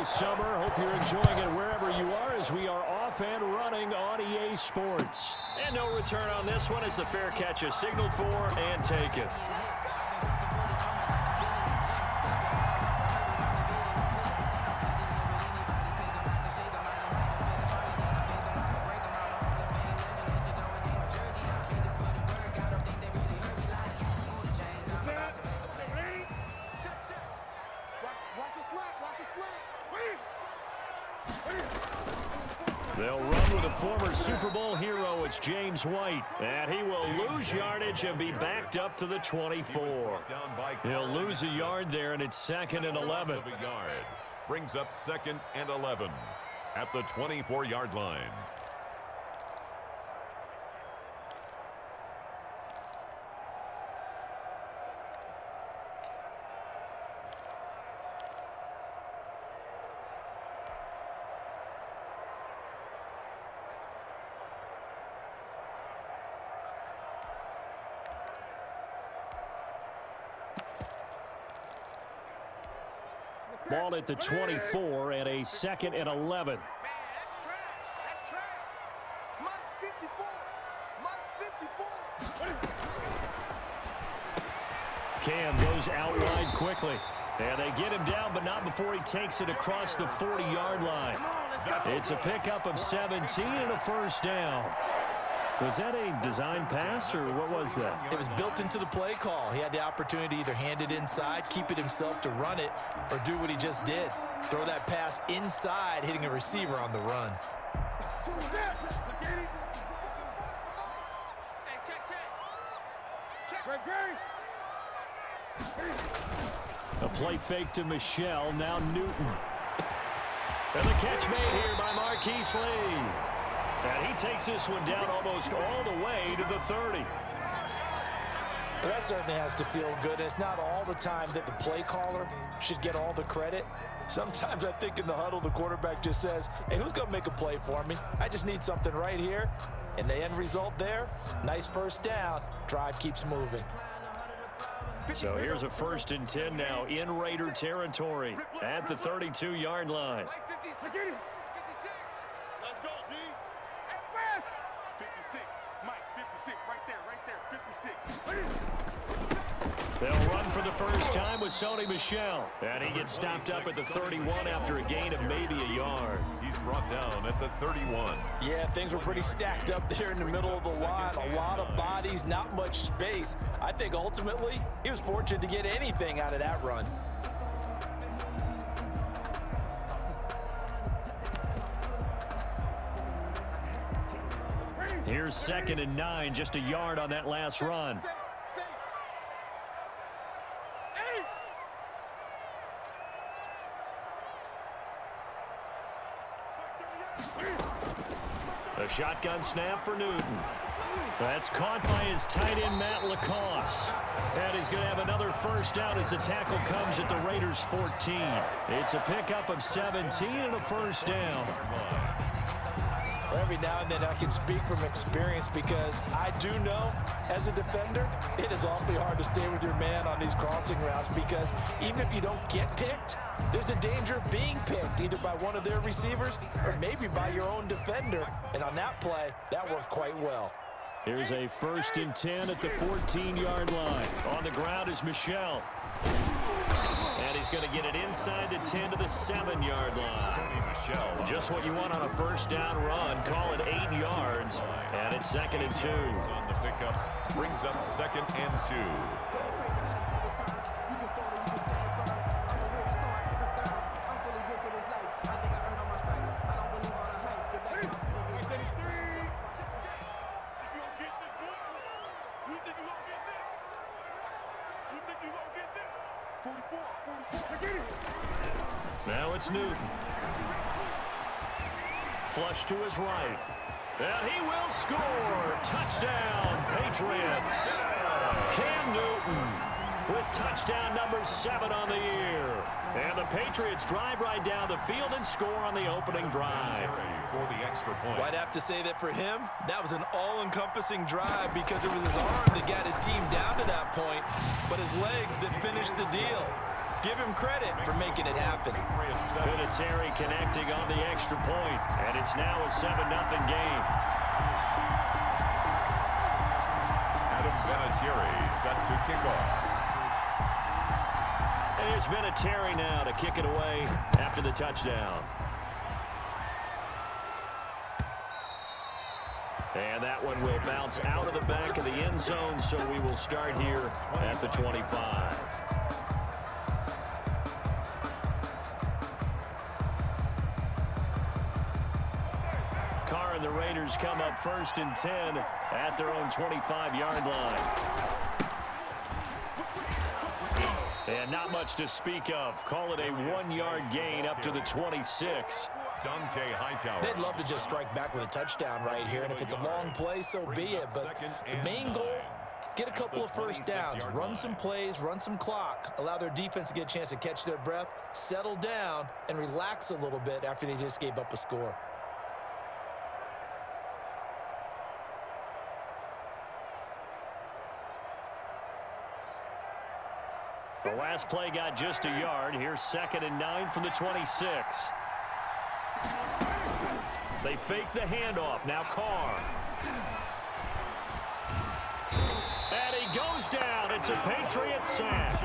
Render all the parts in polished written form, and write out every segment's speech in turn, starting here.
this summer. Hope you're enjoying it wherever you are as we are off and running on EA Sports. And no return on this one as the fair catch is signaled for and taken. They'll run with a former Super Bowl hero. It's James White. And he will lose yardage and be backed up to the 24. He'll lose a yard there, and it's 2nd and 11. Brings up 2nd and 11 at the 24-yard line. Ball at the 24 and a 2nd and 11. Cam goes out wide quickly. And they get him down, but not before he takes it across the 40-yard line. It's a pickup of 17 and a first down. Was that a design pass, or what was that? It was built into the play call. He had the opportunity to either hand it inside, keep it himself to run it, or do what he just did. Throw that pass inside, hitting a receiver on the run. A play fake to Michelle, now Newton. And the catch made here by Marquise Lee. And he takes this one down almost all the way to the 30. Well, that certainly has to feel good. It's not all the time that the play caller should get all the credit. Sometimes I think in the huddle, the quarterback just says, hey, who's going to make a play for me? I just need something right here. And the end result there, nice first down. Drive keeps moving. So here's a 1st and 10 now in Raider territory at the 32-yard line. Let's go, D. 56. Mike, 56. Right there. 56. They'll run for the first time with Sony Michel. And he gets stopped up at the 31 after a gain of maybe a yard. He's brought down at the 31. Yeah, things were pretty stacked up there in the middle of the line. A lot of bodies, not much space. I think ultimately he was fortunate to get anything out of that run. Here's 2nd and 9, just a yard on that last run. A shotgun snap for Newton. That's caught by his tight end, Matt Lacoste. And he's going to have another first down as the tackle comes at the Raiders' 14. It's a pickup of 17 and a first down. Every now and then I can speak from experience because I do know as a defender it is awfully hard to stay with your man on these crossing routes because even if you don't get picked, there's a danger of being picked either by one of their receivers or maybe by your own defender. And on that play, that worked quite well. Here's a 1st and 10 at the 14-yard line. On the ground is Michel. And he's going to get it inside the 10 to the 7-yard line. Just what you want on a first down run. Call it 8 yards. And it's 2nd and 2. On the pickup, brings up 2nd and 2. Now it's Newton. Flush to his right. And he will score. Touchdown, Patriots. Cam Newton with touchdown number 7 on the year. And the Patriots drive right down the field and score on the opening drive. For the extra point. Well, I'd have to say that for him, that was an all-encompassing drive because it was his arm that got his team down to that point, but his legs that finished the deal. Give him credit for making it happen. Vinatieri connecting on the extra point, and it's now a 7-0 game. Adam Vinatieri set to kick off. And here's Vinatieri now to kick it away after the touchdown. And that one will bounce out of the back of the end zone, so we will start here at the 25. Carr and the Raiders come up 1st and 10 at their own 25-yard line. And not much to speak of. Call it a 1-yard gain up to the 26. Dante Hightower. They'd love to just strike back with a touchdown right here, and if it's a long play, so be it. But the main goal, get a couple of first downs, run some plays, run some clock, allow their defense to get a chance to catch their breath, settle down, and relax a little bit after they just gave up a score. The last play got just a yard. Here's 2nd and 9 from the 26. They fake the handoff. Now Carr. And he goes down. It's a Patriots sack.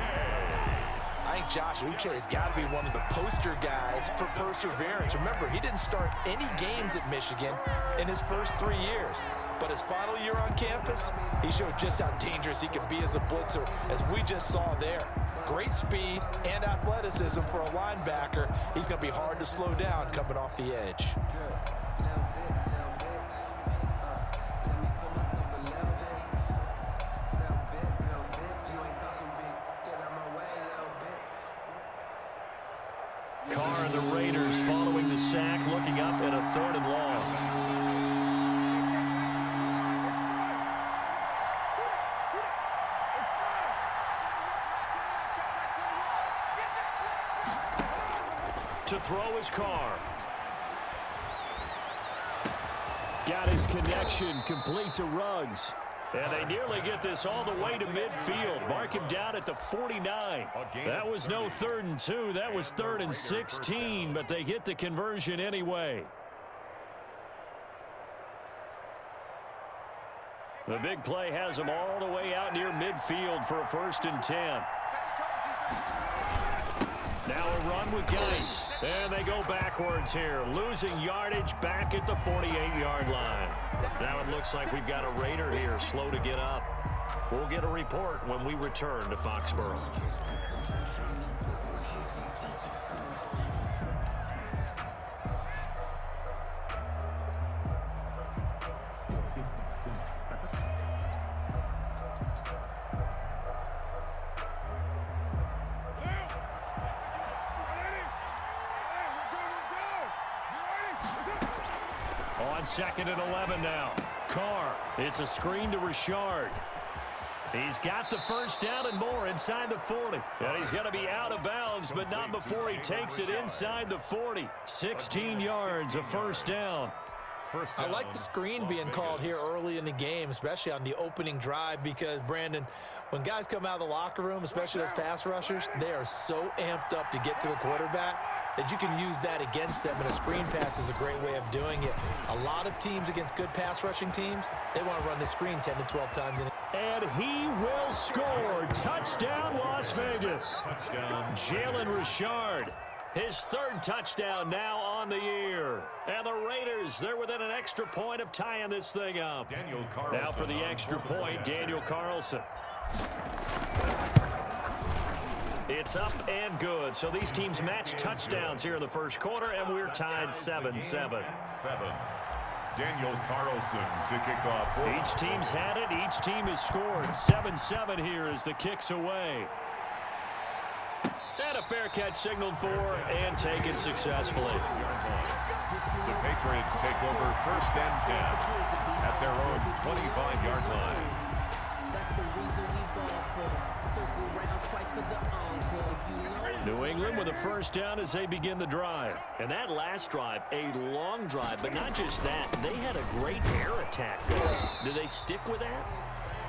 I think Josh Uche has got to be one of the poster guys for perseverance. Remember, he didn't start any games at Michigan in his first 3 years. But his final year on campus, he showed just how dangerous he can be as a blitzer, as we just saw there. Great speed and athleticism for a linebacker. He's going to be hard to slow down coming off the edge. Carr and the Raiders following the sack, looking up at a 3rd and long. To throw his Carr. Got his connection complete to Ruggs. And they nearly get this all the way to midfield. Mark him down at the 49. That was no 3rd and 2. That was 3rd and 16, but they get the conversion anyway. The big play has them all the way out near midfield for a 1st and 10. Now a run with Geis. And they go backwards here. Losing yardage back at the 48-yard line. Now it looks like we've got a Raider here slow to get up. We'll get a report when we return to Foxborough. On 2nd and 11 now. Carr. It's a screen to Richard. He's got the first down and more inside the 40. And he's going to be out of bounds, but not before he takes it inside the 40. 16 yards, a first down. I like the screen being called here early in the game, especially on the opening drive, because, Brandon, when guys come out of the locker room, especially as pass rushers, they are so amped up to get to the quarterback that you can use that against them, and a screen pass is a great way of doing it. A lot of teams against good pass rushing teams, they want to run the screen 10 to 12 times in a and he will score. Touchdown, Las Vegas. Touchdown. Jalen Richard. His 3rd touchdown now on the year. And the Raiders, they're within an extra point of tying this thing up. Daniel Carlson. Now for the extra point, Daniel Carlson. It's up and good. So these teams match touchdowns here in the first quarter, and we're tied 7-7. Daniel Carlson to kick off. Each team's had it. Each team has scored. 7-7 here as the kick's away. And a fair catch signaled for and taken successfully. The Patriots take over 1st and 10 at their own 25-yard line. That's the reason we ball for. Circle round twice for the encore. New England with a first down as they begin the drive. And that last drive, a long drive, but not just that. They had a great air attack going. Do they stick with that?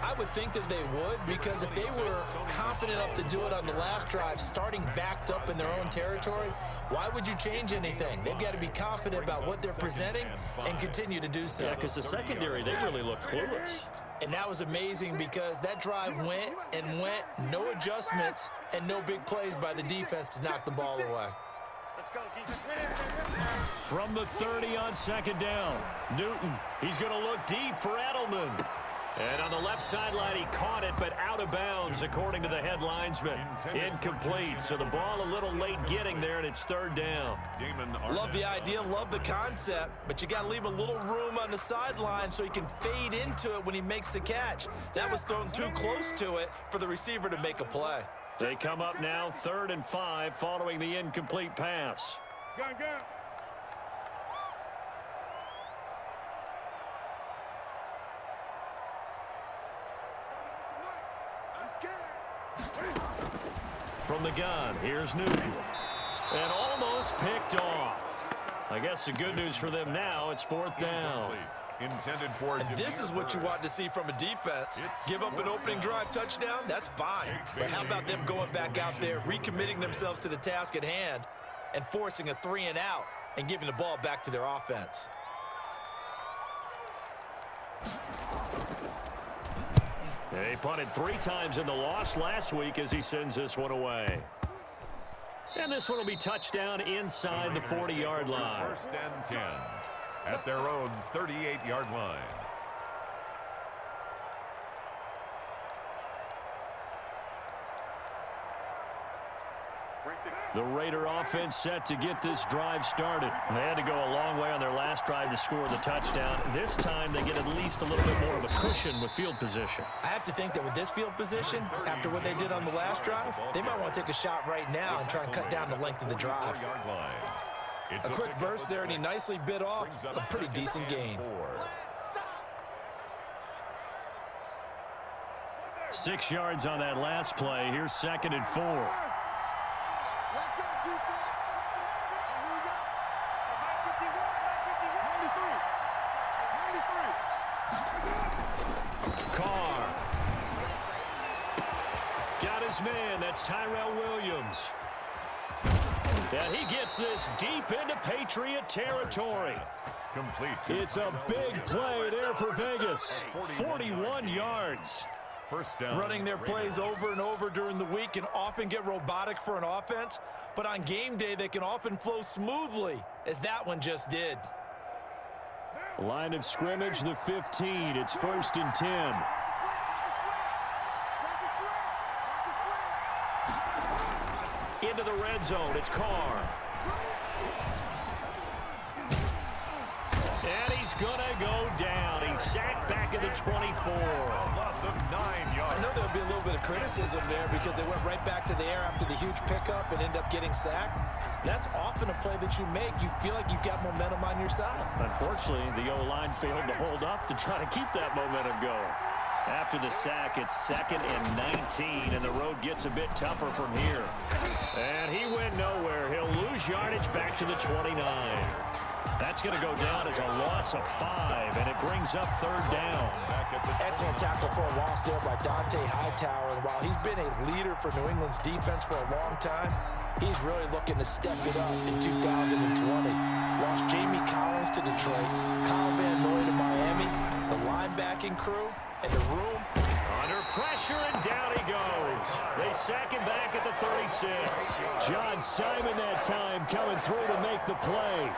I would think that they would, because if they were confident enough to do it on the last drive, starting backed up in their own territory, why would you change anything? They've got to be confident about what they're presenting and continue to do so. Yeah, because the secondary, they really looked clueless. And that was amazing because that drive went and went, no adjustments and no big plays by the defense to knock the ball away. Let's go, defense. From the 30 on second down, Newton, he's going to look deep for Edelman. And on the left sideline, he caught it, but out of bounds, according to the head linesman. Incomplete, so the ball a little late getting there, and it's third down. Love the idea, love the concept, but you got to leave a little room on the sideline so he can fade into it when he makes the catch. That was thrown too close to it for the receiver to make a play. They come up now 3rd and 5 following the incomplete pass. Gun. From the gun, here's Newton. And almost picked off. I guess the good news for them now, it's 4th down. Intended for And this is what you want to see from a defense. Give up an opening drive touchdown, that's fine. But how about them going back out there, recommitting themselves to the task at hand, and forcing a 3-and-out and giving the ball back to their offense? He punted 3 times in the loss last week as he sends this one away. And this one will be touchdown inside the 40-yard line. 1st and 10 at their own 38-yard line. The Raider offense set to get this drive started. They had to go a long way on their last drive to score the touchdown. This time they get at least a little bit more of a cushion with field position. I have to think that with this field position, after what they did on the last drive, they might want to take a shot right now and try and cut down the length of the drive. A quick burst there, and he nicely bit off a pretty decent gain. 6 yards on that last play. Here's 2nd and 4. Let's go, defense. Here we go. 93. Carr. Got his man. That's Tyrell Williams. And he gets this deep into Patriot territory. Complete. It's a big play there for Vegas. 41 yards. 1st down. Running their plays over and over during the week can often get robotic for an offense, but on game day they can often flow smoothly, as that one just did. Line of scrimmage, the 15. It's 1st and 10. Into the red zone, it's Carr. And he's gonna go down. He's sacked back at the 24. Loss of 9 yards. I know there'll be a little bit of criticism there because they went right back to the air after the huge pickup and end up getting sacked. That's often a play that you make. You feel like you've got momentum on your side. Unfortunately, the O-line failed to hold up to try to keep that momentum going. After the sack, it's 2nd and 19, and the road gets a bit tougher from here. And he went nowhere. He'll lose yardage back to the 29. That's going to go down as a loss of 5, and it brings up 3rd down. Excellent tackle for a loss there by Dante Hightower. And while he's been a leader for New England's defense for a long time, he's really looking to step it up in 2020. Lost Jamie Collins to Detroit, Kyle Van Noy to Miami, the linebacking crew, and the room. Under pressure, and down he goes. They sack him back at the 36. John Simon that time coming through to make the play.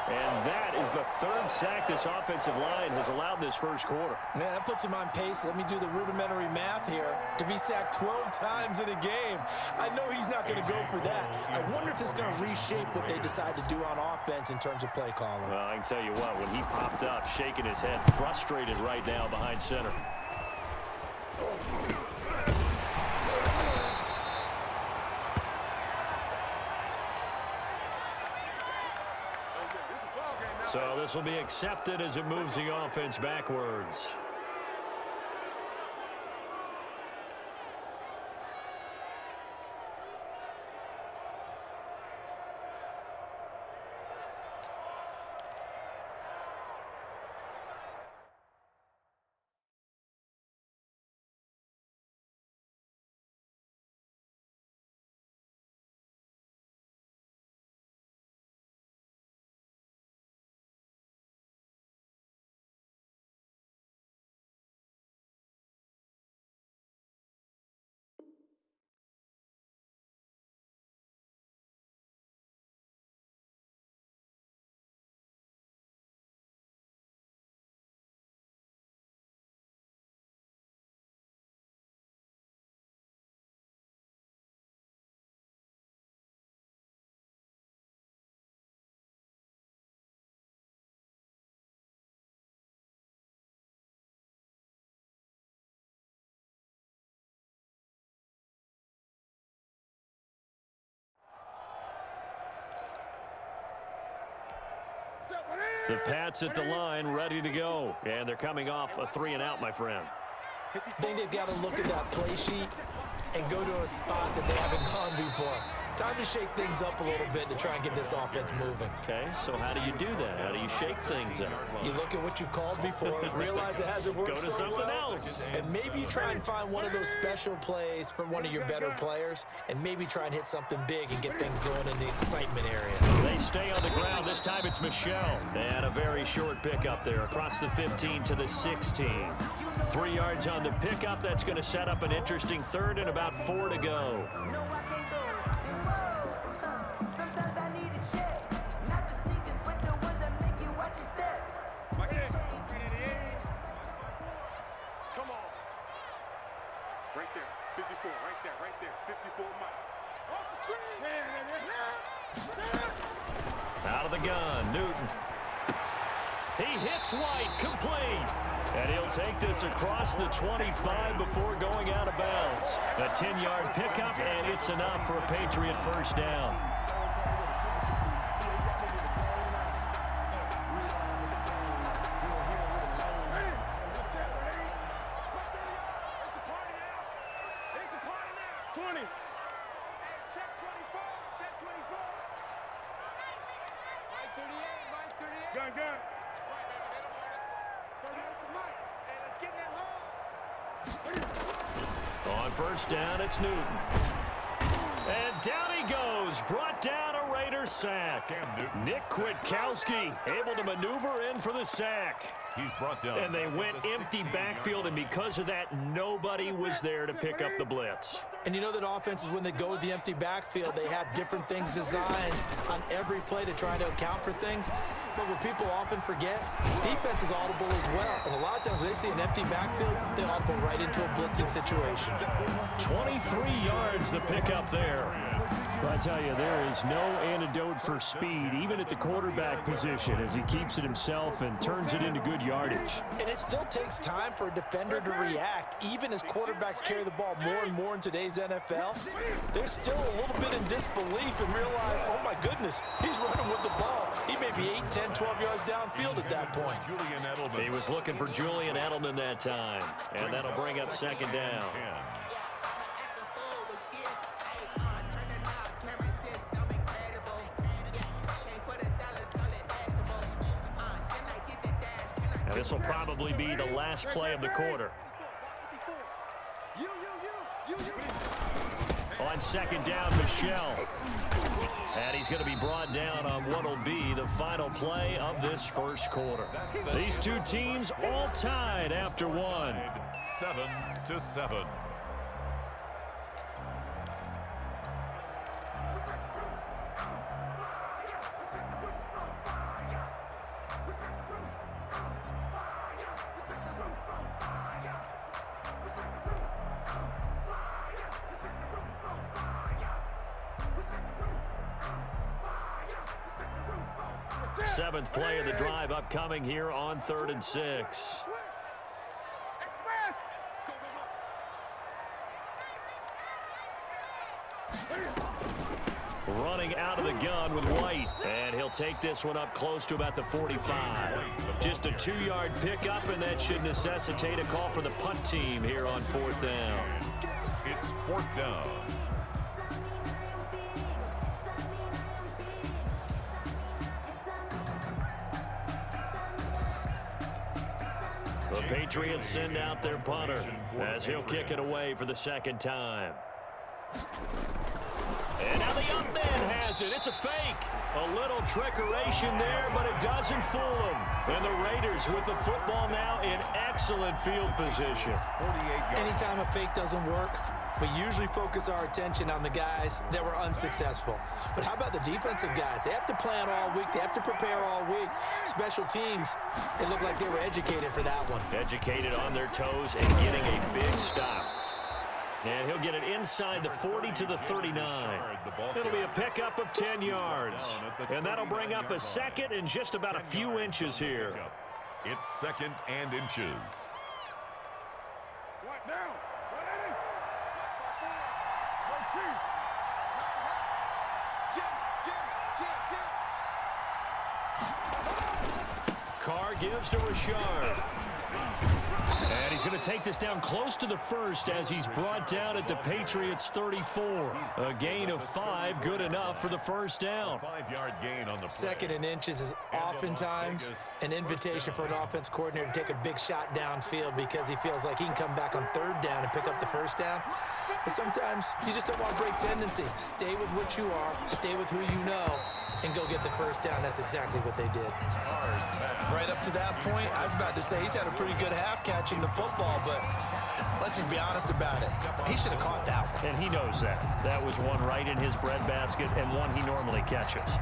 And that is the 3rd sack this offensive line has allowed this first quarter. Man, that puts him on pace. Let me do the rudimentary math here. To be sacked 12 times in a game, I know he's not going to go for that. I wonder if it's going to reshape what they decide to do on offense in terms of play calling. Well, I can tell you what, when he popped up, shaking his head, frustrated right now behind center. So this will be accepted as it moves the offense backwards. The Pats at the line, ready to go. And they're coming off a 3-and-out, my friend. I think they've got to look at that play sheet and go to a spot that they haven't gone before. Time to shake things up a little bit to try and get this offense moving. Okay, so how do you do that? How do you shake things up? You look at what you've called before, realize it hasn't worked Go to so something well, else. and maybe you try and find one of those special plays from one of your better players, and maybe try and hit something big and get things going in the excitement area. They stay on the ground. This time it's Michel. And a very short pickup there across the 15 to the 16. 3 yards on the pickup. That's going to set up an interesting third and about 4 to go. Right there, 54, right there, 54 Mike. Off the screen! Out of the gun, Newton. He hits White, complete. And he'll take this across the 25 before going out of bounds. A 10-yard pickup, and it's enough for a Patriot first down. On first down, it's Newton. And down he goes, brought down a Raider sack. Nick Kwiatkowski able to maneuver in for the sack. He's brought down. And they went empty backfield, and because of that, nobody was there to pick up the blitz. And you know that offenses, when they go with the empty backfield, they have different things designed on every play to try to account for things. But what people often forget, defense is audible as well. And a lot of times when they see an empty backfield, they audible right into a blitzing situation. 23 yards the pickup there. But I tell you, there is no antidote for speed, even at the quarterback position, as he keeps it himself and turns it into good yardage. And it still takes time for a defender to react. Even as quarterbacks carry the ball more and more in today's NFL, they're still a little bit in disbelief and realize, oh my goodness, he's running with the ball. He may be 8, 10, 12 yards downfield at that point. He was looking for Julian Edelman that time, and that'll bring up second down. And this will probably be the last play of the quarter. On second down, Michel. And he's going to be brought down on what will be the final play of this first quarter. These two teams all tied after one. 7-7. Seventh play of the drive upcoming here on 3rd and 6. Running out of the gun with White, and he'll take this one up close to about the 45. Just a 2-yard pickup, and that should necessitate a call for the punt team here on 4th down. It's 4th down. The Patriots send out their punter as he'll kick it away for the second time. And now the young man has it. It's a fake. A little trickeration there, but it doesn't fool him. And the Raiders with the football now in excellent field position. Anytime a fake doesn't work, we usually focus our attention on the guys that were unsuccessful. But how about the defensive guys? They have to plan all week. They have to prepare all week. Special teams, it looked like they were educated for that one. Educated on their toes and getting a big stop. And he'll get it inside the 40 to the 39. It'll be a pickup of 10 yards. And that'll bring up a second and just about a few inches here. It's 2nd and inches. What now? Carr gives to Richard. And he's going to take this down close to the first as he's brought down at the Patriots' 34. A gain of 5, good enough for the first down. 5-yard gain on the play. 2nd and inches is oftentimes an invitation for an offense coordinator to take a big shot downfield because he feels like he can come back on 3rd down and pick up the first down. But sometimes you just don't want to break tendency. Stay with what you are, stay with who you know, and go get the first down. That's exactly what they did. Right up to that point, I was about to say he's had a pretty good half catching the football, but let's just be honest about it. He should have caught that one. And he knows that. That was one right in his breadbasket and one he normally catches.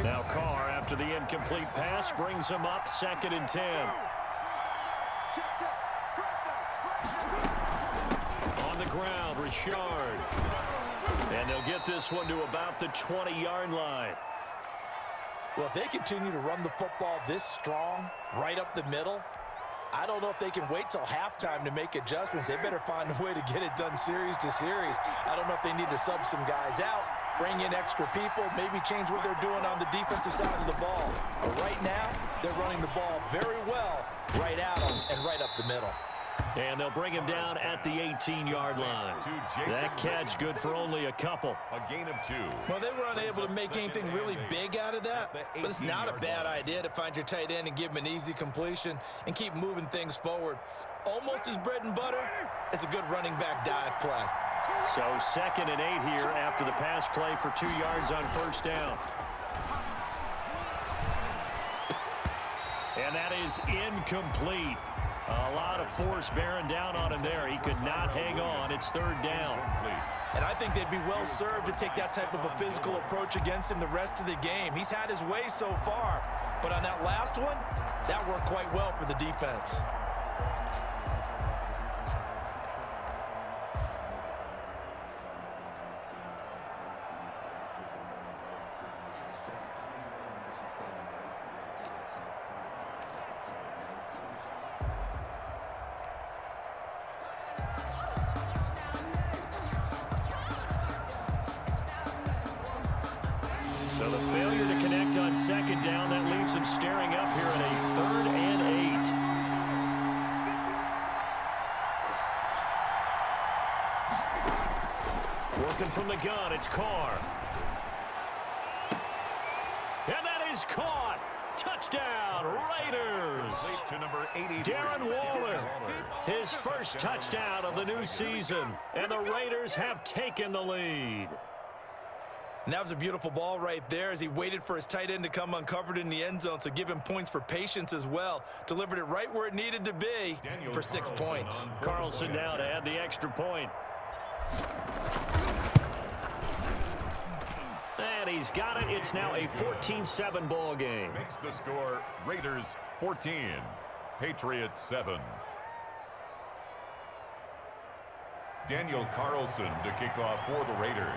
Now Carr, after the incomplete pass, brings him up 2nd and 10. On the ground, Richard. And they'll get this one to about the 20-yard line. Well, if they continue to run the football this strong, right up the middle, I don't know if they can wait till halftime to make adjustments. They better find a way to get it done series to series. I don't know if they need to sub some guys out, bring in extra people, maybe change what they're doing on the defensive side of the ball. But right now, they're running the ball very well right at them and right up the middle. And they'll bring him down at the 18-yard line. That catch good for only a couple. A gain of 2. Well, they were unable to make anything really big out of that, but it's not a bad idea to find your tight end and give him an easy completion and keep moving things forward. Almost his bread and butter is a good running back dive play. So 2nd and 8 here after the pass play for 2 yards on first down. And that is incomplete. A lot of force bearing down on him there. He could not hang on. It's 3rd down. And I think they'd be well served to take that type of a physical approach against him the rest of the game. He's had his way so far, but on that last one, that worked quite well for the defense. So the failure to connect on 2nd down, that leaves him staring up here at a 3rd and 8. Working from the gun, it's Carr. And that is caught. Touchdown, Raiders. Darren Waller, his first touchdown of the new season. And the Raiders have taken the lead. And that was a beautiful ball right there as he waited for his tight end to come uncovered in the end zone, so give him points for patience as well. Delivered it right where it needed to be for 6 points. Carlson now to add the extra point. And he's got it. It's now a 14-7 ball game. Makes the score Raiders 14, Patriots 7. Daniel Carlson to kick off for the Raiders.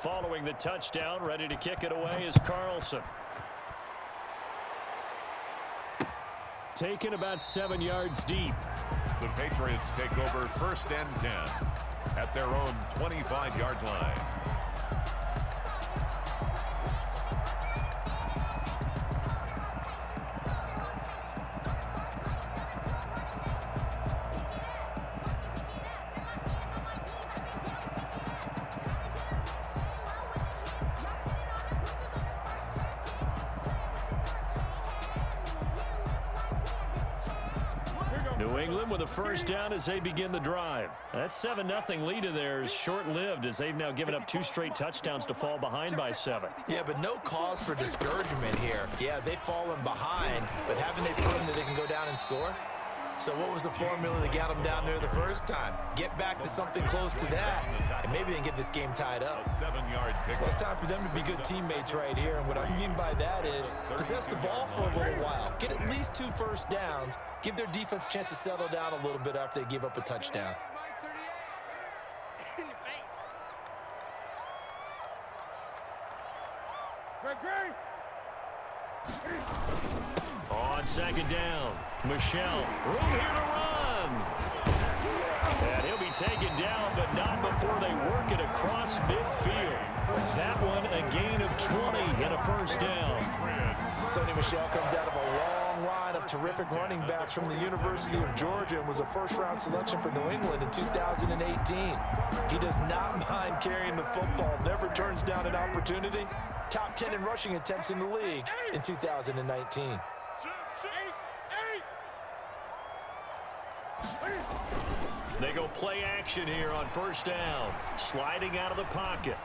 Following the touchdown, ready to kick it away is Carlson. Taken about 7 yards deep. The Patriots take over 1st and 10 at their own 25-yard line. New England with a first down as they begin the drive. That 7-0 lead of theirs short-lived as they've now given up 2 straight touchdowns to fall behind by 7. Yeah, but no cause for discouragement here. Yeah, they've fallen behind, but haven't they proven that they can go down and score? So what was the formula that got them down there the first time? Get back to something close to that, and maybe they can get this game tied up. 7-yard pickup. Well, it's time for them to be good teammates right here, and what I mean by that is possess the ball for a little while, get at least 2 first downs, give their defense a chance to settle down a little bit after they give up a touchdown. On second down, Michel, room here to run. And he'll be taken down, but not before they work it across midfield. That one a gain of 20 and a first down. Sonny Michel comes out of a long line of terrific running backs from the University of Georgia and was a first-round selection for New England in 2018. He does not mind carrying the football, never turns down an opportunity. Top 10 in rushing attempts in the league in 2019. They go play action here on first down. Sliding out of the pocket.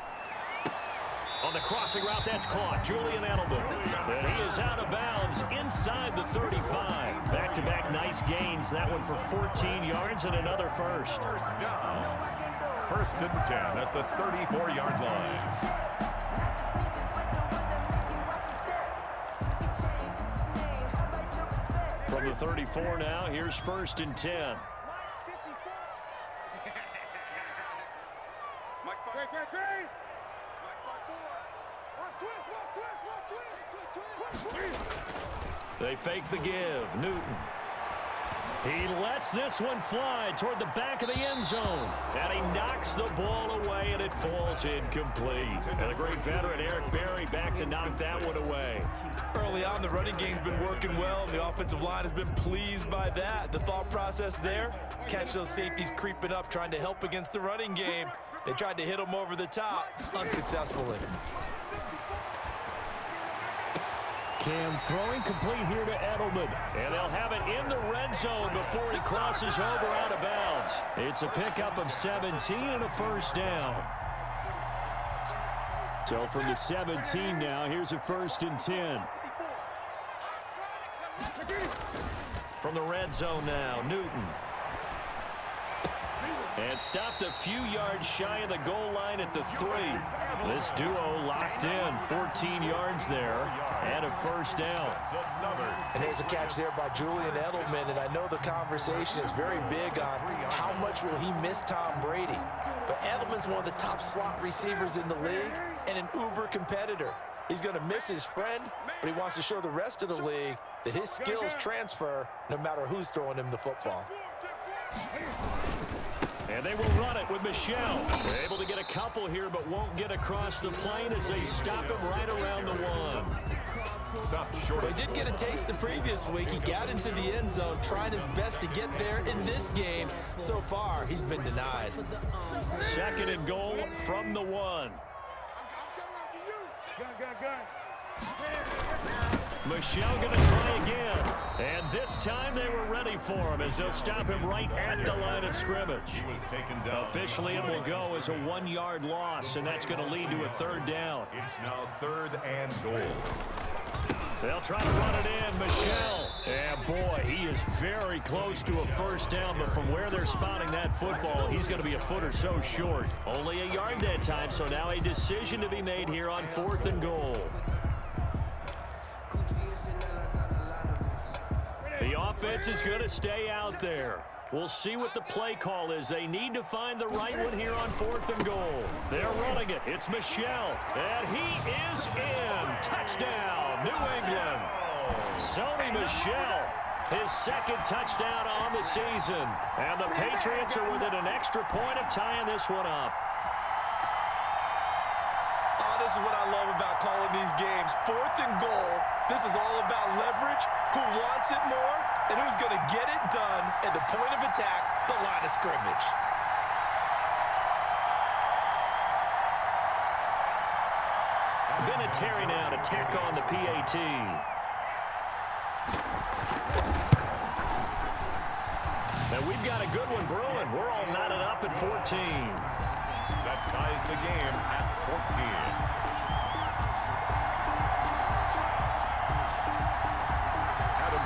On the crossing route, that's caught. Julian Edelman. And he is out of bounds inside the 35. Back-to-back nice gains. That one for 14 yards and another first. First down. 1st and 10 at the 34-yard line. From the 34 now, here's 1st and 10. They fake the give. Newton. He lets this one fly toward the back of the end zone. And he knocks the ball away, and it falls incomplete. And the great veteran Eric Berry back to knock that one away. Early on, the running game's been working well, and the offensive line has been pleased by that. The thought process there, catch those safeties creeping up, trying to help against the running game. They tried to hit him over the top, unsuccessfully. Cam throwing complete here to Edelman. And they'll have it in the red zone before he crosses over out of bounds. It's a pickup of 17 and a first down. So from the 17 now, here's a 1st and 10. From the red zone now, Newton. And stopped a few yards shy of the goal line at the 3. This duo locked in, 14 yards there, and a first down. And there's a catch there by Julian Edelman, and I know the conversation is very big on how much will he miss Tom Brady. But Edelman's one of the top slot receivers in the league and an uber competitor. He's going to miss his friend, but he wants to show the rest of the league that his skills transfer no matter who's throwing him the football. And they will run it with Michel. They're able to get a couple here, but won't get across the plane as they stop him right around the 1. Stopped short. Well, he did get a taste the previous week. He got into the end zone, trying his best to get there in this game. So far, he's been denied. 2nd and goal from the 1. Michel going to try again. And this time they were ready for him as they'll stop him right at the line of scrimmage. He was taken down. Officially, it will go as a 1-yard loss, and that's going to lead to a 3rd down. It's now 3rd and goal. They'll try to run it in. Michel. And boy, he is very close to a first down, but from where they're spotting that football, he's going to be a foot or so short. Only a yard that time, so now a decision to be made here on 4th and goal. The offense is going to stay out there. We'll see what the play call is. They need to find the right one here on 4th and goal. They're running it. It's Michel. And he is in. Touchdown, New England. Sonny Michel, his 2nd touchdown on the season. And the Patriots are within an extra point of tying this one up. Oh, this is what I love about calling these games. 4th and goal. This is all about leverage, who wants it more, and who's going to get it done at the point of attack, the line of scrimmage. Vinatieri now to tack on the PAT. Now we've got a good one brewing. We're all knotted up at 14. That ties the game at 14.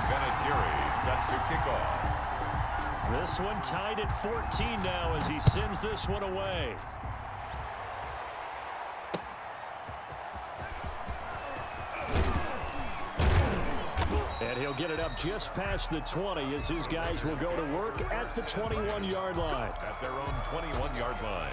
Vinatieri set to kick off. This one tied at 14 now as he sends this one away. And he'll get it up just past the 20 as his guys will go to work at the 21-yard line. At their own 21-yard line.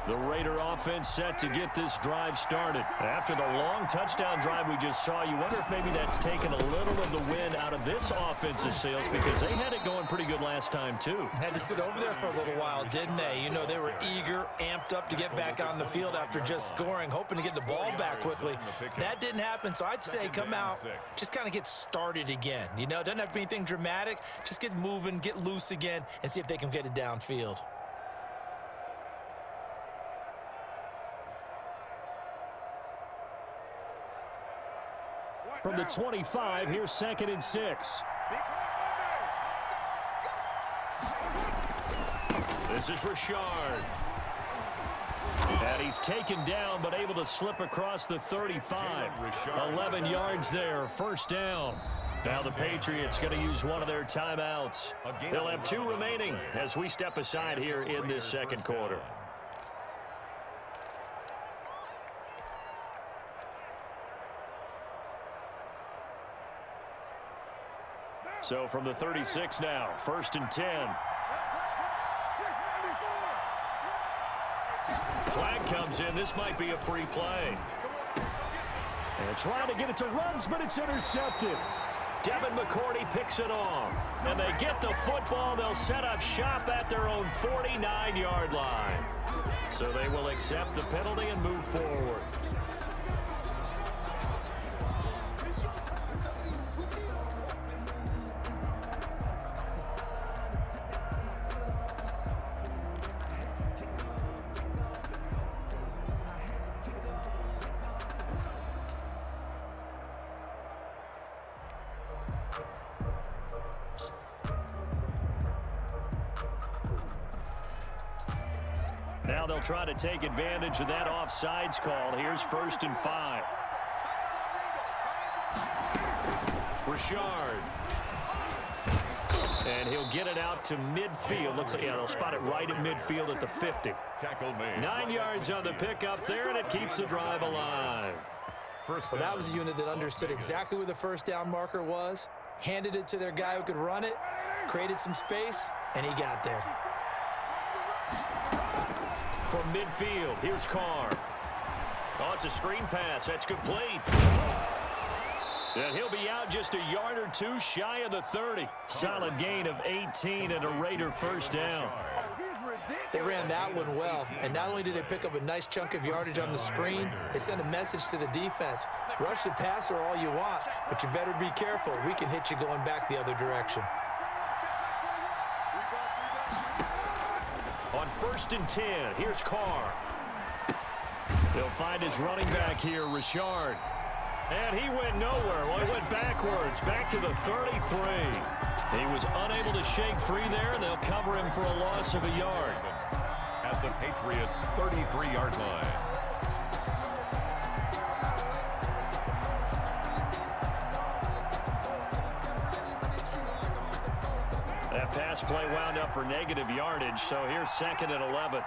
The Raider offense set to get this drive started. After the long touchdown drive we just saw, you wonder if maybe that's taken a little of the wind out of this offense's sails because they had it going pretty good last time, too. Had to sit over there for a little while, didn't they? You know, they were eager, amped up to get back on the field after just scoring, hoping to get the ball back quickly. That didn't happen, so I'd say come out, just kind of get started again. You know, doesn't have to be anything dramatic. Just get moving, get loose again, and see if they can get it downfield. From the 25, here's 2nd and 6. This is Richard. And he's taken down, but able to slip across the 35. 11 yards there, first down. Now the Patriots going to use one of their timeouts. They'll have 2 remaining as we step aside here in this second quarter. So from the 36 now, 1st and 10. Flag comes in. This might be a free play. And trying to get it to Ruggs, but it's intercepted. Devin McCourty picks it off. And they get the football. They'll set up shop at their own 49-yard line. So they will accept the penalty and move forward. Now they'll try to take advantage of that offsides call. Here's 1st and 5. Richard. And he'll get it out to midfield. Looks like, yeah, they'll spot it right at midfield at the 50. 9 yards on the pickup there, and it keeps the drive alive. Well, that was a unit that understood exactly where the first down marker was, handed it to their guy who could run it, created some space, and he got there. From midfield, here's Carr. Oh, it's a screen pass. That's complete. And he'll be out just a yard or 2 shy of the 30. Solid gain of 18 and a Raider first down. They ran that one well, and not only did they pick up a nice chunk of yardage on the screen, they sent a message to the defense. Rush the passer all you want, but you better be careful. We can hit you going back the other direction. On 1st and 10, here's Carr. He'll find his running back here, Richard. And he went nowhere. Well, he went backwards, back to the 33. He was unable to shake free there, and they'll cover him for a loss of a yard. At the Patriots' 33-yard line. That pass play wound up for negative yardage, so here's 2nd and 11.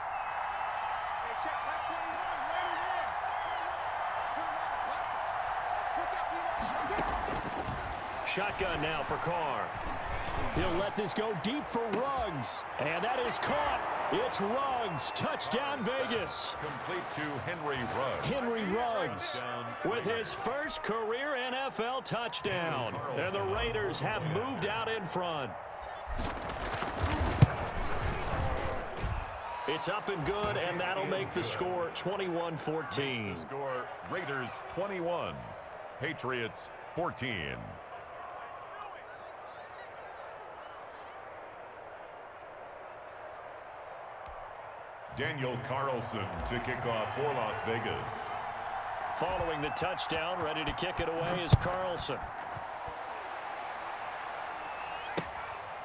Shotgun now for Carr. He'll let this go deep for Ruggs. And that is caught. It's Ruggs. Touchdown, Vegas. Complete to Henry Ruggs. Henry Ruggs with his first career NFL touchdown. And the Raiders have moved out in front. It's up and good, and that'll make the score 21-14. Score Raiders 21, Patriots 14. Daniel Carlson to kick off for Las Vegas. Following the touchdown, ready to kick it away is Carlson.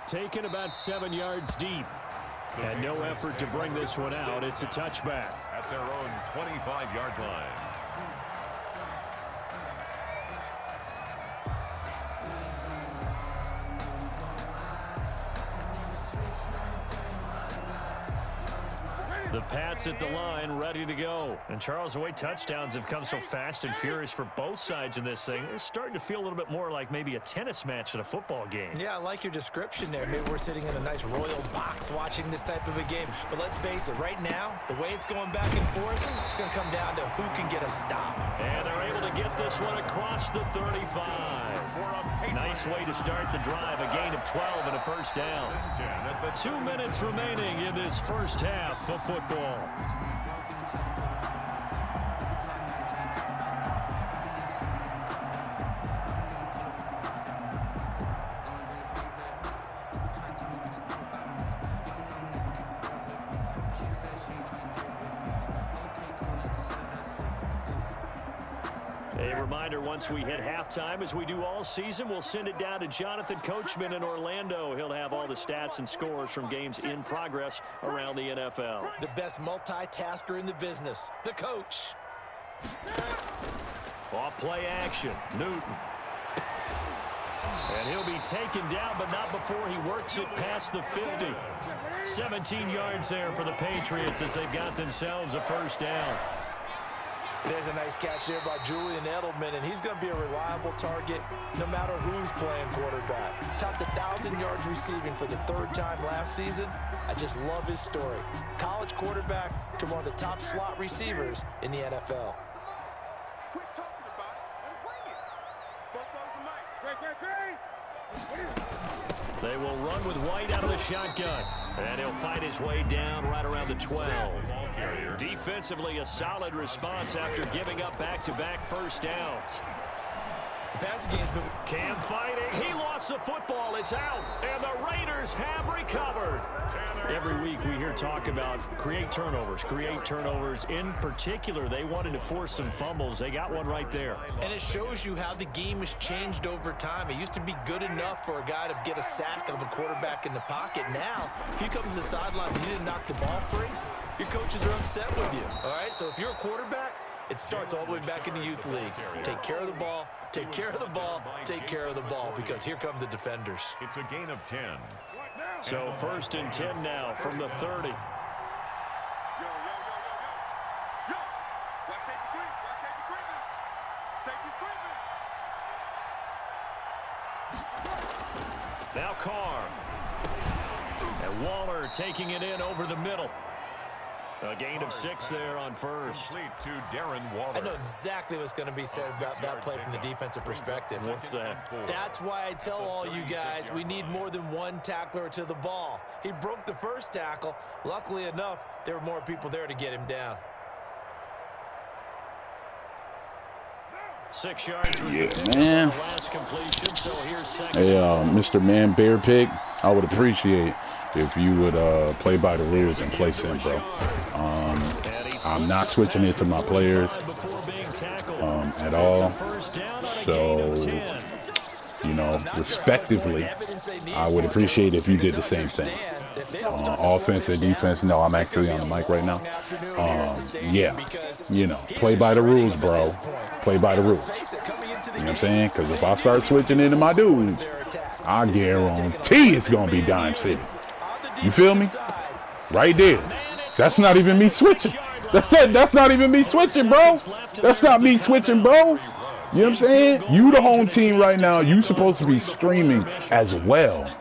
Taken about 7 yards deep. And no effort to bring this one out. It's a touchback. At their own 25-yard line. The Pats at the line, ready to go. And Charles, the way touchdowns have come so fast and furious for both sides in this thing, it's starting to feel a little bit more like maybe a tennis match at a football game. Yeah, I like your description there. Maybe we're sitting in a nice royal box watching this type of a game. But let's face it, right now, the way it's going back and forth, it's going to come down to who can get a stop. And they're able to get this one across the 35. Nice way to start the drive. A gain of 12 and a first down. 2 minutes remaining in this first half of football. A reminder, once we hit halftime, as we do all season, we'll send it down to Jonathan Coachman in Orlando. He'll have all the stats and scores from games in progress around the NFL. The best multitasker in the business, the coach. Off play action, Newton. And he'll be taken down, but not before he works it past the 50. 17 yards there for the Patriots as they've got themselves a first down. There's a nice catch there by Julian Edelman, and he's going to be a reliable target no matter who's playing quarterback. Topped 1,000 yards receiving for the 3rd time last season. I just love his story. College quarterback to one of the top slot receivers in the NFL. Quit talking about it and bring it. Both those are mine. They will run with White out of the shotgun. And he'll fight his way down right around the 12. Defensively, a solid response after giving up back-to-back first downs. The passing game's been... Cam fighting. He lost the football. It's out. And the Raiders have recovered. Every week we hear talk about create turnovers. In particular, they wanted to force some fumbles. They got one right there. And it shows you how the game has changed over time. It used to be good enough for a guy to get a sack of a quarterback in the pocket. Now, if you come to the sidelines and you didn't knock the ball free, your coaches are upset with you. All right, so if you're a quarterback, it starts all the way back in the youth leagues. Take care of the ball, take care of the ball, take care of the ball, because here come the defenders. It's a gain of 10. So 1st and 10 now from the 30. Yo. Watch safety creep. Watch safety creeping. Safety's creeping. Now Carr. And Waller taking it in over the middle. A gain of 6 there on first. Complete to Darren Waller. I know exactly what's going to be said about that play from the defensive perspective. What's that? That's why I tell all you guys we need more than one tackler to the ball. He broke the first tackle. Luckily enough, there were more people there to get him down. 6 yards was the last completion, so here's second. Hey, Mr. Manbearpig, I would appreciate if you would play by the rules and play sim, bro. I'm not switching it to my players at all. So, you know, respectively, I would appreciate if you did the same thing. Offense and defense, no, I'm actually on the mic right now. Yeah, you know, play by the rules, bro. Play by the rules. You know what I'm saying? Because if I start switching into my dudes, I guarantee it's going to be Dime City. You feel me? Right there. That's not even me switching. That's not even me switching, bro. That's not me switching, bro. You know what I'm saying? You the home team right now. You supposed to be streaming as well.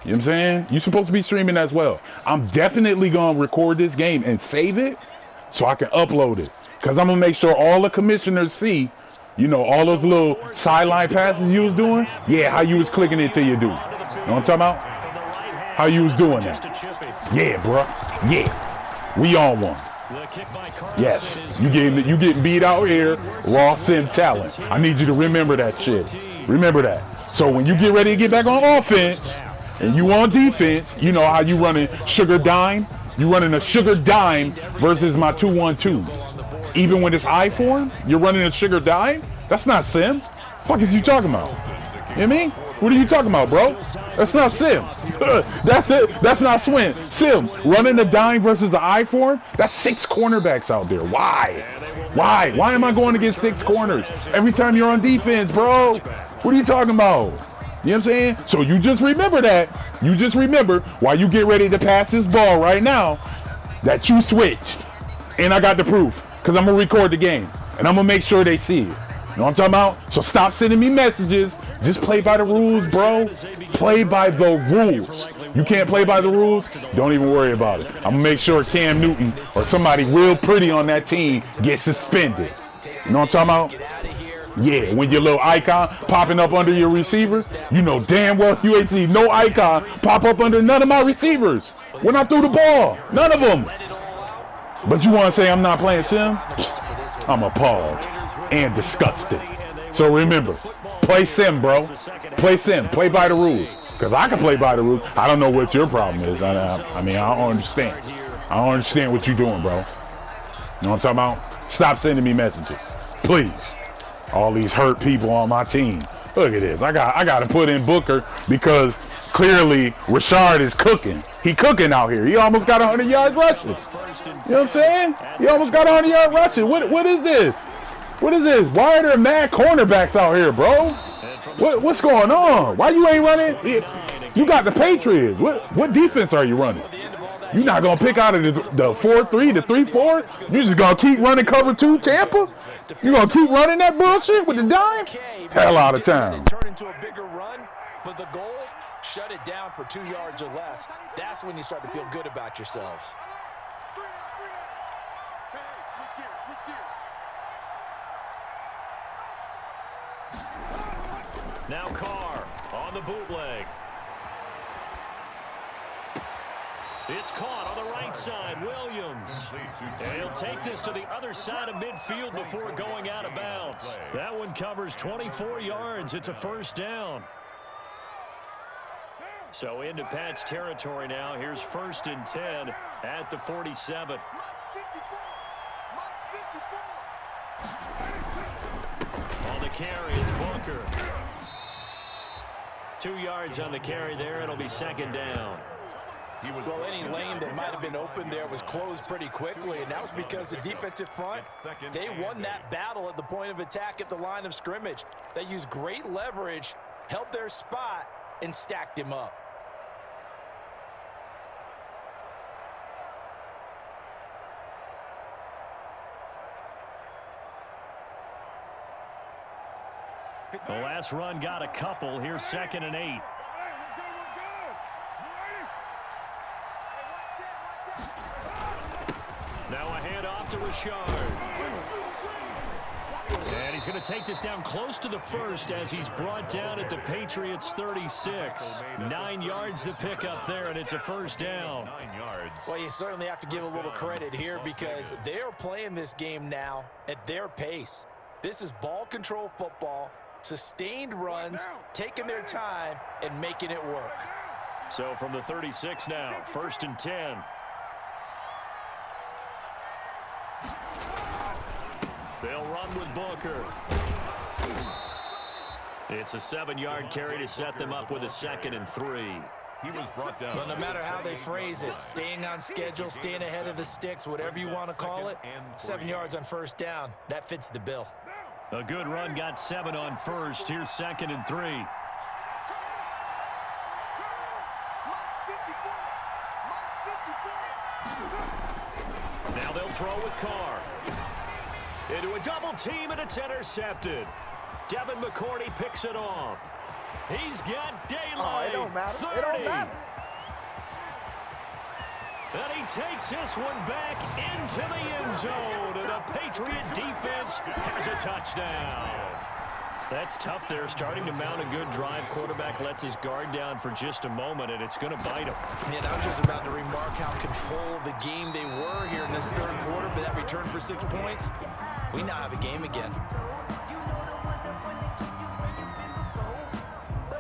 You know what I'm saying? You're supposed to be streaming as well. I'm definitely going to record this game and save it so I can upload it. Because I'm going to make sure all the commissioners see, you know, all those little sideline passes you was doing. Yeah, how you was clicking it to your dude. You know what I'm talking about? How you was doing that. Yeah, bro. Yeah. We on one. Yes. You getting beat out here. Raw sim talent. I need you to remember that shit. Remember that. So when you get ready to get back on offense, and you on defense, you know how you running sugar dime? You running a sugar dime versus my 2-1-2. Even when it's I form, you're running a sugar dime? That's not sim. Fuck is you talking about? You know what I mean? What are you talking about, bro? That's not sim. That's it. That's not swim. Sim. Running the dime versus the I form? That's 6 cornerbacks out there. Why? Why? Why am I going to get 6 corners every time you're on defense, bro? What are you talking about? You know what I'm saying? So you just remember that. You just remember while you get ready to pass this ball right now, that you switched. And I got the proof because I'm going to record the game. And I'm going to make sure they see it. You know what I'm talking about? So stop sending me messages. Just play by the rules, bro. Play by the rules. You can't play by the rules? Don't even worry about it. I'm going to make sure Cam Newton or somebody real pretty on that team gets suspended. You know what I'm talking about? Yeah, when your little icon popping up under your receivers, you know damn well you ain't seen no icon pop up under none of my receivers when I threw the ball. None of them. But you want to say I'm not playing sim? I'm appalled and disgusted. So remember, play sim, bro. Play sim. Play by the rules. Because I can play by the rules. I don't know what your problem is. I mean, I don't understand. I don't understand what you're doing, bro. You know what I'm talking about? Stop sending me messages. Please. All these hurt people on my team. Look at this. I got to put in Booker because clearly Rashard is cooking. He cooking out here. He almost got 100 yards rushing. You know what I'm saying? He almost got 100 yards rushing. What is this? What is this? Why are there mad cornerbacks out here, bro? What's going on? Why you ain't running? You got the Patriots. What defense are you running? You're not going to pick out of the 4-3, the 3-4? You just going to keep running cover 2 Tampa? You going to keep running that bullshit with the dime? Hell out of time. Turn into a bigger run, but the goal, shut it down for 2 yards or less. That's when you start to feel good about yourselves. Now Carr on the bootleg. It's caught on the right side. Williams. And he'll take this to the other side of midfield before going out of bounds. That one covers 24 yards. It's a first down. So into Pat's territory now. Here's 1st and 10 at the 47. On the carry, it's Booker. 2 yards on the carry there. It'll be 2nd down. Well, any lane that might have been open there was closed pretty quickly, and that was because the defensive front, they won that battle at the point of attack at the line of scrimmage. They used great leverage, held their spot, and stacked him up. The last run got a couple. Here's 2nd and 8. Now a handoff to Rashard. And he's going to take this down close to the 1st as he's brought down at the Patriots 36. 9 yards to pick up there, and it's a first down. 9 yards. Well, you certainly have to give a little credit here because they are playing this game now at their pace. This is ball control football, sustained runs, taking their time, and making it work. So from the 36 now, 1st and 10. They'll run with Booker. It's a 7-yard carry to set them up with a 2nd and 3. He was brought down. But no matter how they phrase it, staying on schedule, staying ahead of the sticks, whatever you want to call it, 7 yards on 1st down, that fits the bill. A good run got 7 on 1st. Here's 2nd and 3. Now they'll throw with Carr. Into a double team, and it's intercepted. Devin McCourty picks it off. He's got daylight. It don't matter. 30. It don't matter. And he takes this one back into the end zone. And the Patriot defense has a touchdown. That's tough there, starting to mount a good drive. Quarterback lets his guard down for just a moment, and it's going to bite him. And I was just about to remark how controlled the game they were here in this 3rd quarter, but that return for 6 points, we now have a game again.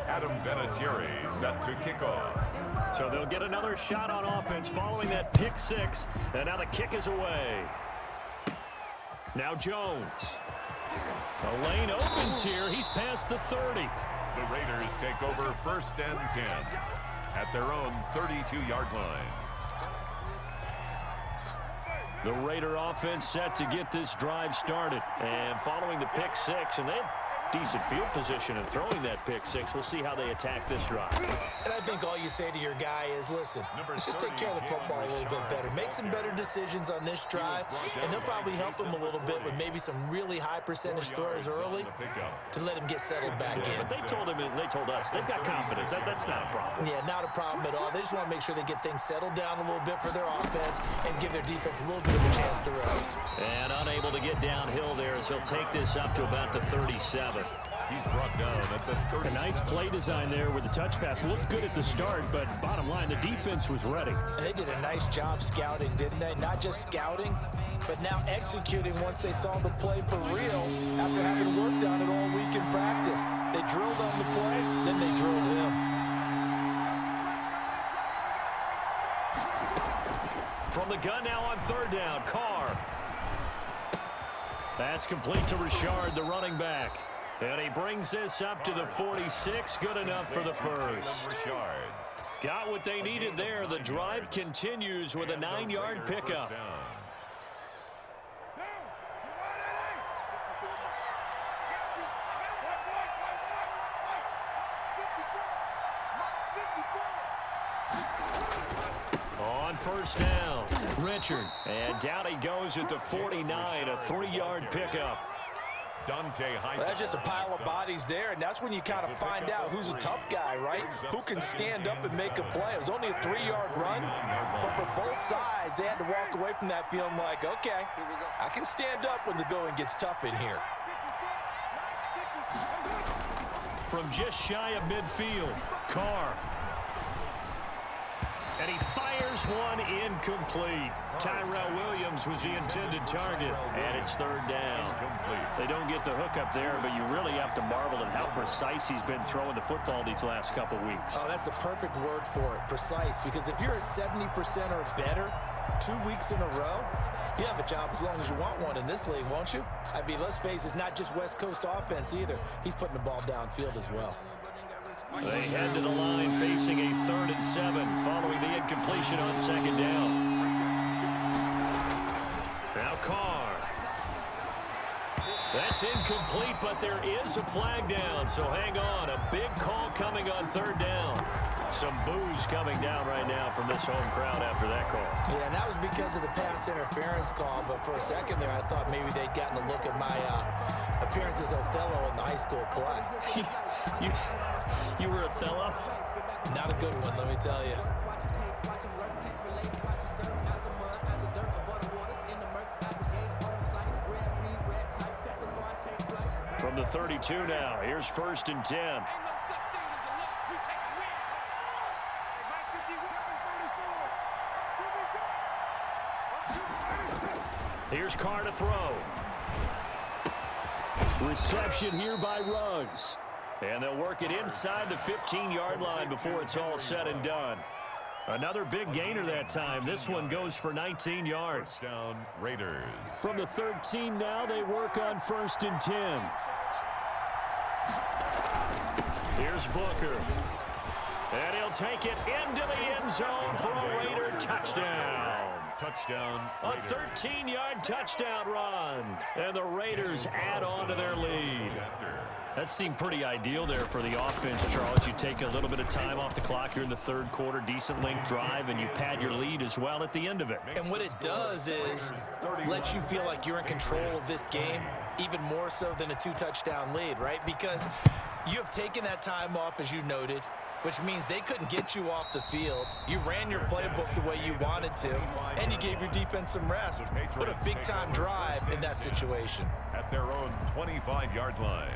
Adam Vinatieri set to kick off. So they'll get another shot on offense following that pick 6, and now the kick is away. Now Jones. The lane opens here. He's past the 30. The Raiders take over 1st and 10 at their own 32-yard line. The Raider offense set to get this drive started. And following the pick 6, and decent field position and throwing that pick six. We'll see how they attack this drive. And I think all you say to your guy is, listen, let's just take care of the football a little bit better. Make some better decisions on this drive, and they'll probably help him a little bit with maybe some really high percentage throws early to let him get settled back in. But they told him, and they told us, they've got confidence. That's not a problem. Yeah, not a problem at all. They just want to make sure they get things settled down a little bit for their offense and give their defense a little bit of a chance to rest. And unable to get downhill there as he'll take this up to about the 37. He's brought down at the 30. A nice play design there with the touch pass. Looked good at the start, but bottom line, the defense was ready. And they did a nice job scouting, didn't they? Not just scouting, but now executing once they saw the play for real after having worked on it all week in practice. They drilled on the play, then they drilled him. From the gun now on third down, Carr. That's complete to Richard, the running back. And he brings this up to the 46. Good enough for the first. Got what they needed there. The drive continues with a 9-yard pickup. On first down, Richard. And down he goes at the 49, a 3-yard pickup. Well, that's just a pile of bodies there, and that's when you kind of find out who's a tough guy, right? Who can stand up and make a play. It was only a 3-yard run, but for both sides, they had to walk away from that feeling like, okay, I can stand up when the going gets tough in here. From just shy of midfield, Carr. And he fires one incomplete. Tyrell Williams was the intended target, and it's third down. They don't get the hook up there, but you really have to marvel at how precise he's been throwing the football these last couple weeks. Oh, that's the perfect word for it, precise, because if you're at 70% or better 2 weeks in a row, you have a job as long as you want one in this league, won't you? I mean, let's face it, it's not just West Coast offense either. He's putting the ball downfield as well. They head to the line facing a 3rd and 7 following the incompletion on second down. Now Carr. That's incomplete, but there is a flag down, so hang on. A big call coming on third down. Some boos coming down right now from this home crowd after that call. Yeah, and that was because of the pass interference call, but for a second there I thought maybe they'd gotten a look at my appearance as Othello in the high school play. You were Othello? Not a good one, let me tell you. From the 32 now, here's 1st and 10. Here's Carr to throw. Reception here by Ruggs. And they'll work it inside the 15-yard line before it's all said and done. Another big gainer that time. This one goes for 19 yards. Down Raiders. From the 13 now, they work on 1st and 10. Here's Booker. And he'll take it into the end zone for a Raider touchdown. Touchdown. A 13-yard touchdown run. And the Raiders add on to their lead. That seemed pretty ideal there for the offense, Charles. You take a little bit of time off the clock here in the 3rd quarter, decent length drive, and you pad your lead as well at the end of it. And what it does is let you feel like you're in control of this game, even more so than a 2-touchdown lead, right? Because you have taken that time off, as you noted, which means they couldn't get you off the field. You ran your playbook the way you wanted to, and you gave your defense some rest. What a big-time drive in that situation. At their own 25-yard line.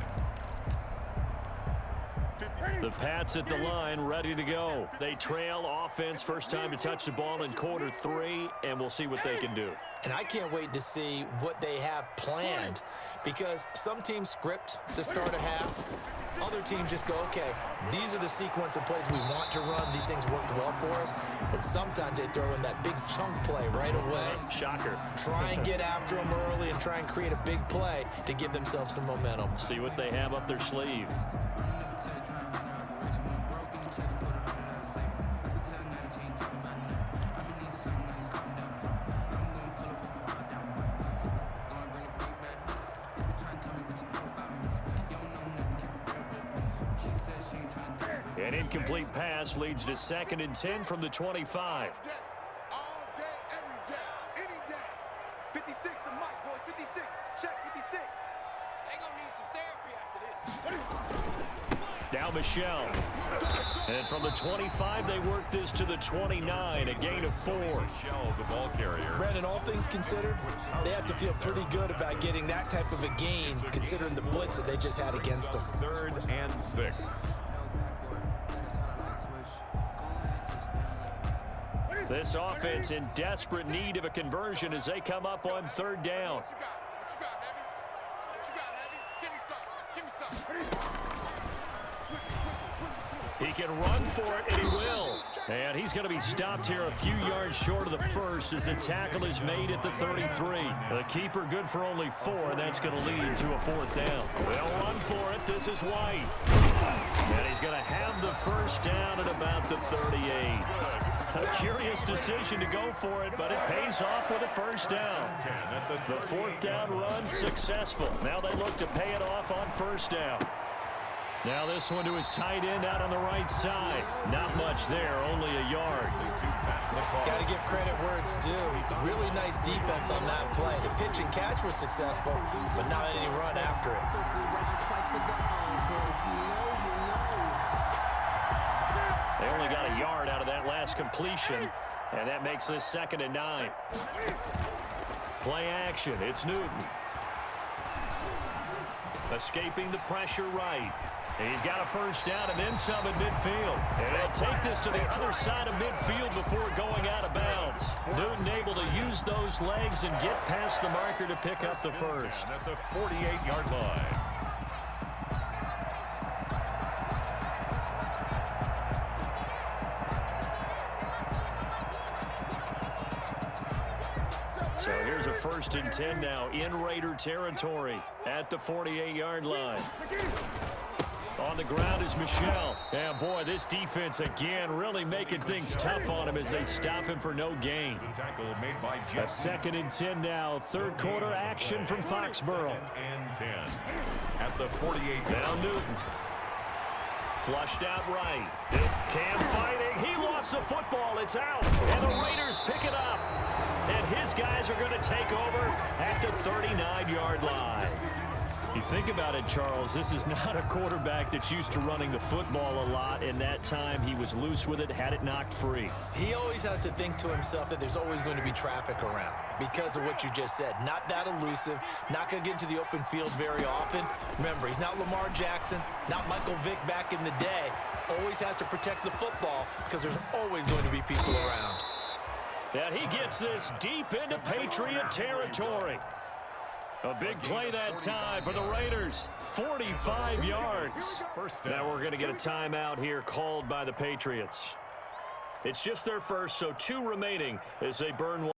The Pats at the line, ready to go. They trail offense, first time to touch the ball in quarter 3, and we'll see what they can do. And I can't wait to see what they have planned, because some teams script to start a half. Other teams just go, okay, these are the sequence of plays we want to run. These things worked well for us. And sometimes they throw in that big chunk play right away. Shocker. Try and get after them early and try and create a big play to give themselves some momentum. See what they have up their sleeve. An incomplete pass leads to 2nd and 10 from the 25. All day, every day, any day. 56 to Mike, boys. 56. Check 56. They gonna need some therapy after this. Now Michelle. And from the 25, they work this to the 29, a gain of 4. Michelle, the ball carrier. Brandon, all things considered, they have to feel pretty good about getting that type of a gain, considering the blitz that they just had against them. 3rd and 6. This offense in desperate need of a conversion as they come up on 3rd down. What you got, Heavy? What you got, Heavy? Give me some. Give me some. He can run for it, and he will. And he's going to be stopped here a few yards short of the first as the tackle is made at the 33. The keeper good for only 4, and that's going to lead to a 4th down. They'll run for it. This is White. And he's going to have the first down at about the 38. A curious decision to go for it, but it pays off with a first down. The 4th down run successful. Now they look to pay it off on 1st down. Now this one to his tight end out on the right side. Not much there, only a yard. Got to give credit where it's due. Really nice defense on that play. The pitch and catch was successful, but not any run after it. They only got a yard out of that last completion, and that makes this 2nd and 9. Play action, it's Newton. Escaping the pressure right. He's got a first down and then some at midfield. And they'll take this to the other side of midfield before going out of bounds. Newton able to use those legs and get past the marker to pick up the first. At the 48-yard line. So here's a 1st and 10 now in Raider territory at the 48-yard line. On the ground is Michelle. And boy, this defense again really making things tough on him as they stop him for no gain. The tackle made by A 2nd and 10 now. 3rd quarter action from Foxborough. 2nd and 10. At the 48. Now Newton. Flushed out right. Cam fighting. He lost the football. It's out. And the Raiders pick it up. And his guys are going to take over at the 39-yard line. You think about it, Charles, this is not a quarterback that's used to running the football a lot, and that time he was loose with it, had it knocked free. He always has to think to himself that there's always going to be traffic around because of what you just said. Not that elusive, not going to get into the open field very often. Remember, he's not Lamar Jackson, not Michael Vick back in the day. Always has to protect the football because there's always going to be people around. And he gets this deep into Patriot territory. A big play that time for the Raiders. 45 yards. Now we're going to get a timeout here called by the Patriots. It's just their first, so 2 remaining as they burn one.